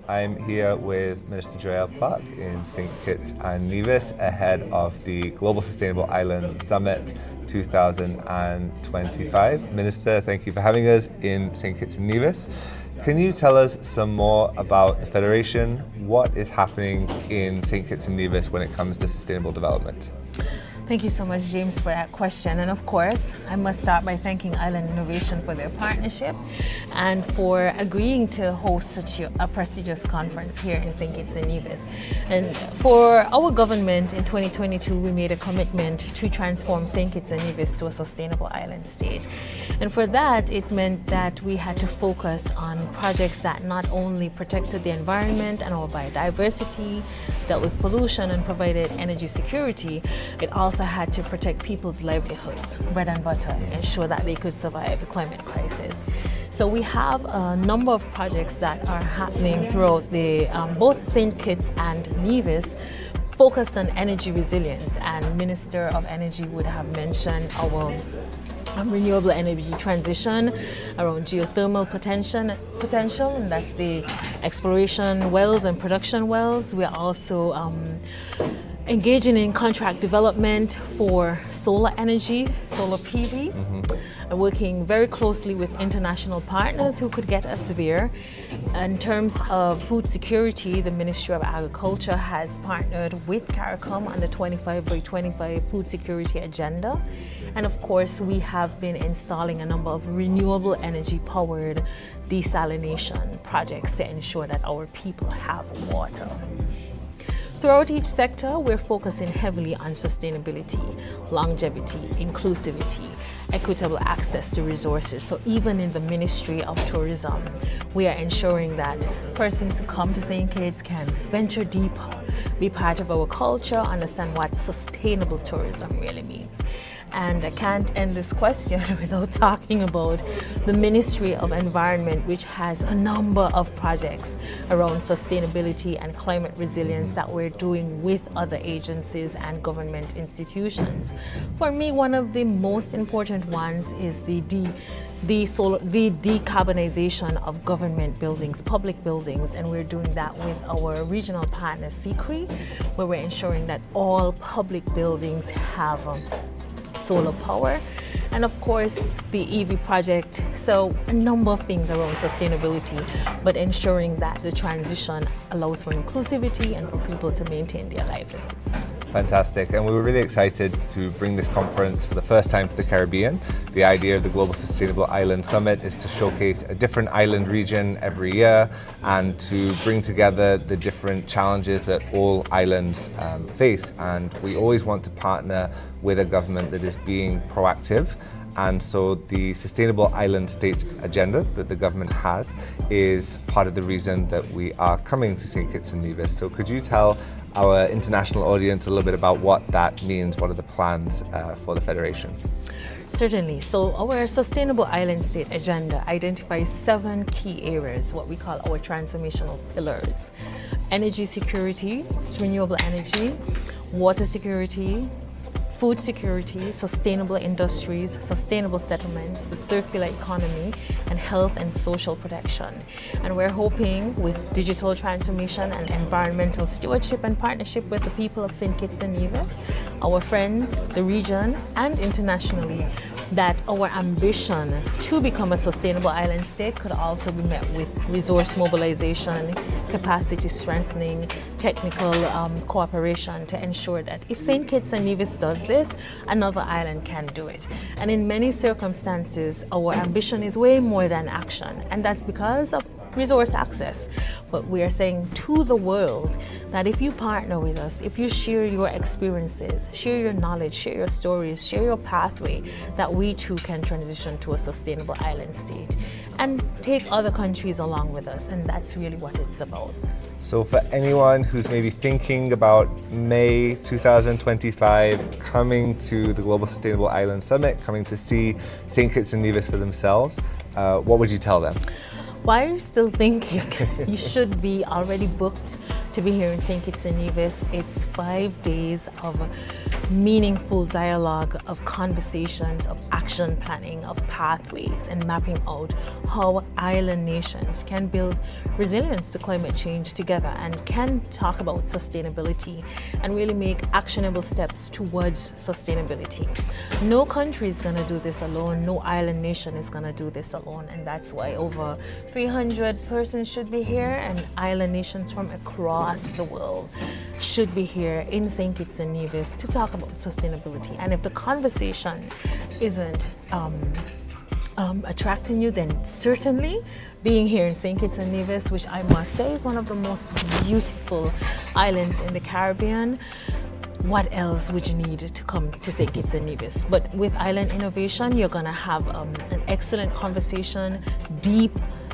I'm here with Minister Joyelle Clarke in St. Kitts and Nevis ahead of the Global Sustainable Island Summit 2025. Minister, thank you for having us in St. Kitts and Nevis. Can you tell us some more about the Federation? What is happening in St. Kitts and Nevis when it comes to sustainable development? Thank you so much, James, for that question. And of course, I must start by thanking Island Innovation for their partnership and for agreeing to host such a prestigious conference here in St. Kitts and Nevis. And for our government in 2022, we made a commitment to transform St. Kitts and Nevis to a sustainable island state. And for that, it meant that we had to focus on projects that not only protected the environment and our biodiversity, dealt with pollution and provided energy security, it also had to protect people's livelihoods, bread and butter, ensure that they could survive the climate crisis. So we have a number of projects that are happening throughout the both St. Kitts and Nevis, focused on energy resilience, and Minister of Energy would have mentioned our renewable energy transition around geothermal potential, and that's the exploration wells and production wells. We are also engaging in contract development for solar energy, solar PV, and working very closely with international partners who could get us there. In terms of food security, the Ministry of Agriculture has partnered with CARICOM on the 25 by 25 food security agenda. And of course, we have been installing a number of renewable energy powered desalination projects to ensure that our people have water. Throughout each sector, we're focusing heavily on sustainability, longevity, inclusivity, equitable access to resources. So even in the Ministry of Tourism, we are ensuring that persons who come to St. Kitts can venture deeper, be part of our culture, understand what sustainable tourism really means. And I can't end this question without talking about the Ministry of Environment, which has a number of projects around sustainability and climate resilience that we're doing with other agencies and government institutions. For me, one of the most important ones is the decarbonization of government buildings, public buildings, and we're doing that with our regional partner, SISA, where we're ensuring that all public buildings have solar power, and of course the EV project. So a number of things around sustainability, but ensuring that the transition allows for inclusivity and for people to maintain their livelihoods. Fantastic, and we were really excited to bring this conference for the first time to the Caribbean. The idea of the Global Sustainable Island Summit is to showcase a different island region every year and to bring together the different challenges that all islands face. And we always want to partner with a government that is being proactive. And so the Sustainable Island State agenda that the government has is part of the reason that we are coming to St. Kitts and Nevis. So could you tell our international audience a little bit about what that means? What are the plans for the Federation? Certainly. So our Sustainable Island State agenda identifies 7 key areas, what we call our transformational pillars: energy security, renewable energy, water security, food security, sustainable industries, sustainable settlements, the circular economy, and health and social protection. And we're hoping with digital transformation and environmental stewardship and partnership with the people of St. Kitts and Nevis, our friends, the region, and internationally, that our ambition to become a sustainable island state could also be met with resource mobilization, capacity strengthening, technical cooperation to ensure that if St. Kitts and Nevis does this, another island can do it. And in many circumstances, our ambition is way more than action, and that's because of resource access. But we are saying to the world that if you partner with us, if you share your experiences, share your knowledge, share your stories, share your pathway, that we too can transition to a sustainable island state and take other countries along with us. And that's really what it's about. So for anyone who's maybe thinking about May 2025, coming to the Global Sustainable Island Summit, coming to see St. Kitts and Nevis for themselves, what would you tell them? Why are you still thinking? You should be already booked to be here in St. Kitts and Nevis. It's 5 days of meaningful dialogue, of conversations, of action planning, of pathways, and mapping out how island nations can build resilience to climate change together and can talk about sustainability and really make actionable steps towards sustainability. No country is going to do this alone. No island nation is going to do this alone. And that's why over 300 persons should be here, and island nations from across the world should be here in St. Kitts and Nevis to talk about sustainability. And if the conversation isn't attracting you, then certainly being here in St. Kitts and Nevis, which I must say is one of the most beautiful islands in the Caribbean, what else would you need to come to St. Kitts and Nevis? But with Island Innovation, you're going to have an excellent conversation, deep,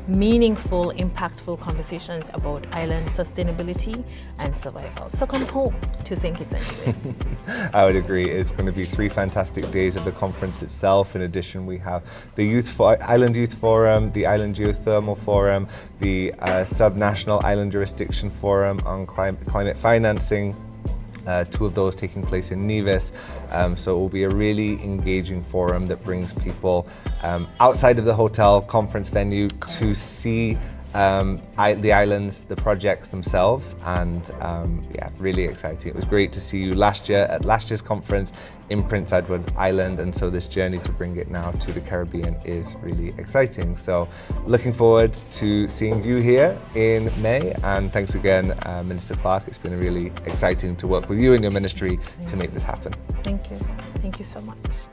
meaningful, impactful conversations about island sustainability and survival. So come home to St. Kitts and Nevis. I would agree. It's going to be 3 fantastic days of the conference itself. In addition, we have the Island Youth Forum, the Island Geothermal Forum, the Subnational Island Jurisdiction Forum on climate financing. 2 of those taking place in Nevis. So it will be a really engaging forum that brings people outside of the hotel conference venue to see the islands, the projects themselves, and yeah, really exciting. It was great to see you last year at last year's conference in Prince Edward Island, and so this journey to bring it now to the Caribbean is really exciting. So looking forward to seeing you here in May, and thanks again, Minister Clarke. It's been really exciting to work with you and your ministry to make this happen. Thank you. Thank you so much.